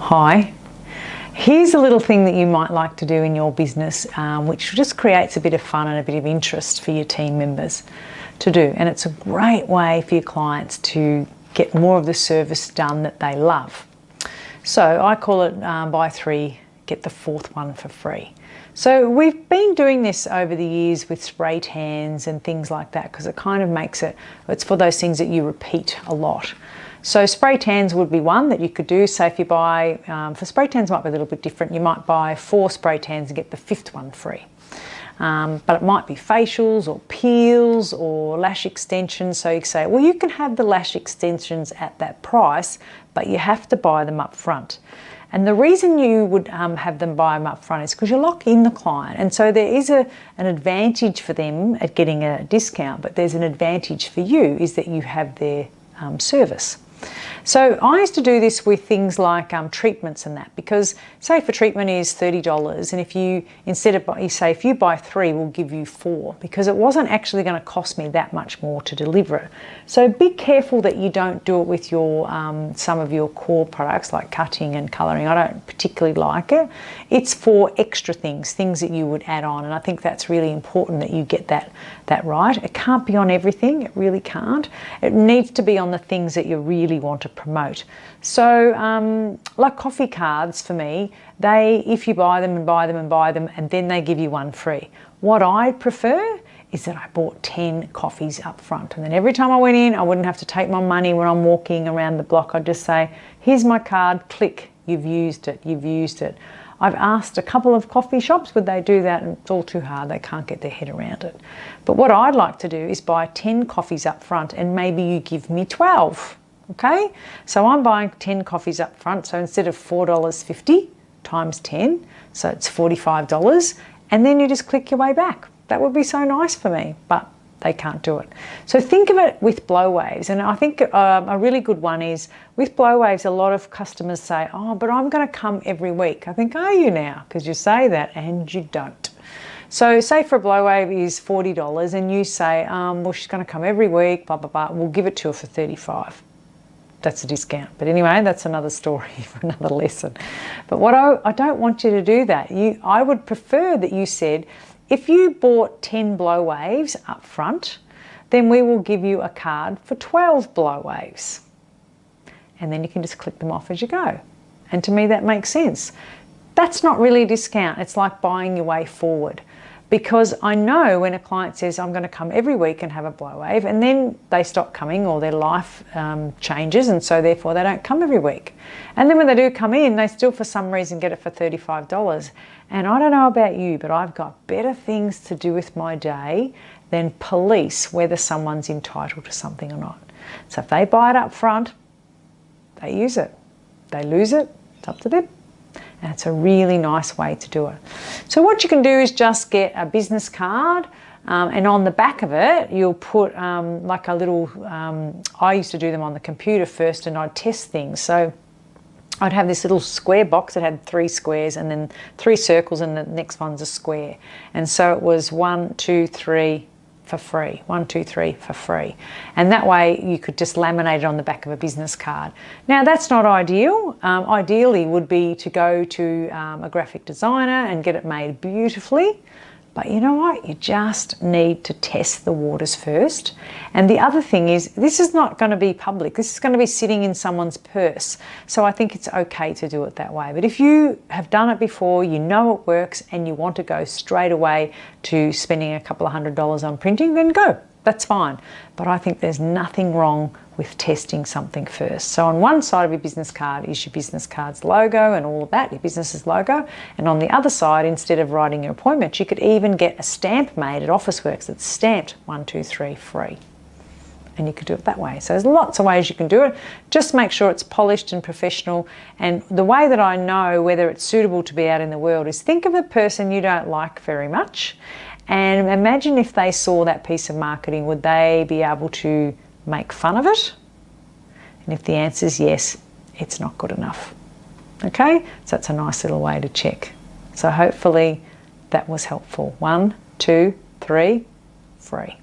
Hi. Here's a little thing that you might like to do in your business, which just creates a bit of fun and a bit of interest for your team members to do. And it's a great way for your clients to get more of the service done that they love. So I call it buy three, get the fourth one for free. So we've been doing this over the years with spray tans and things like that, because it kind of makes it's for those things that you repeat a lot. So spray tans would be one that you could do. So if you buy, for spray tans might be a little bit different. You might buy 4 spray tans and get the 5th one free. But it might be facials or peels or lash extensions. So you can say, well, you can have the lash extensions at that price, but you have to buy them up front. And the reason you would have them buy them up front is because you lock in the client. And so there is an advantage for them at getting a discount, but there's an advantage for you is that you have their service. So I used to do this with things like treatments and that, because say if a treatment is $30 and if you, if you buy 3, we'll give you 4, because it wasn't actually going to cost me that much more to deliver it. So be careful that you don't do it with your some of your core products like cutting and colouring. I don't particularly like it. It's for extra things that you would add on, and I think that's really important that you get that right. It can't be on everything, it really can't. It needs to be on the things that you really want to promote. So like coffee cards for me, if you buy them and buy them and buy them and then they give you 1 free. What I prefer is that I bought 10 coffees up front, and then every time I went in I wouldn't have to take my money when I'm walking around the block. I'd just say, here's my card, click, you've used it, you've used it. I've asked a couple of coffee shops, would they do that, and it's all too hard, they can't get their head around it. But what I'd like to do is buy 10 coffees up front and maybe you give me 12. Okay, so I'm buying 10 coffees up front, so instead of $4.50 times 10, so it's $45, and then you just click your way back. That would be so nice for me, but they can't do it. So think of it with blow waves, and I think a really good one is with blow waves. A lot of customers say, oh, but I'm going to come every week. I think, are you now? Because you say that and you don't. So say for a blow wave is $40 and you say, well, she's going to come every week, blah, blah, blah. We'll give it to her for $35. That's a discount. But anyway, that's another story for another lesson. But what I don't want you to do that. I would prefer that you said, if you bought 10 blow waves up front, then we will give you a card for 12 blow waves. And then you can just click them off as you go. And to me, that makes sense. That's not really a discount. It's like buying your way forward. Because I know when a client says, I'm going to come every week and have a blow wave, and then they stop coming or their life changes, and so therefore they don't come every week. And then when they do come in, they still for some reason get it for $35. And I don't know about you, but I've got better things to do with my day than police whether someone's entitled to something or not. So if they buy it up front, they use it. They lose it, it's up to them. And it's a really nice way to do it. So what you can do is just get a business card, and on the back of it you'll put like a little, I used to do them on the computer first and I'd test things. So I'd have this little square box that had 3 squares and then 3 circles, and the next one's a square. And so it was 1, 2, 3 for free, 1, 2, 3 for free. And that way you could just laminate it on the back of a business card. Now that's not ideal. Ideally would be to go to a graphic designer and get it made beautifully. But you know what? You just need to test the waters first. And the other thing is, this is not going to be public. This is going to be sitting in someone's purse. So I think it's okay to do it that way. But if you have done it before, you know it works, and you want to go straight away to spending a couple of $100s on printing, then go. That's fine. But I think there's nothing wrong with testing something first. So on one side of your business card is your business card's logo and all of that, your business's logo. And on the other side, instead of writing your appointment, you could even get a stamp made at Officeworks that's stamped 1, 2, 3 free. And you could do it that way. So there's lots of ways you can do it. Just make sure it's polished and professional. And the way that I know whether it's suitable to be out in the world is think of a person you don't like very much, and imagine if they saw that piece of marketing, would they be able to make fun of it? And if the answer is yes, it's not good enough. Okay, so that's a nice little way to check. So hopefully that was helpful. 1, 2, 3, free.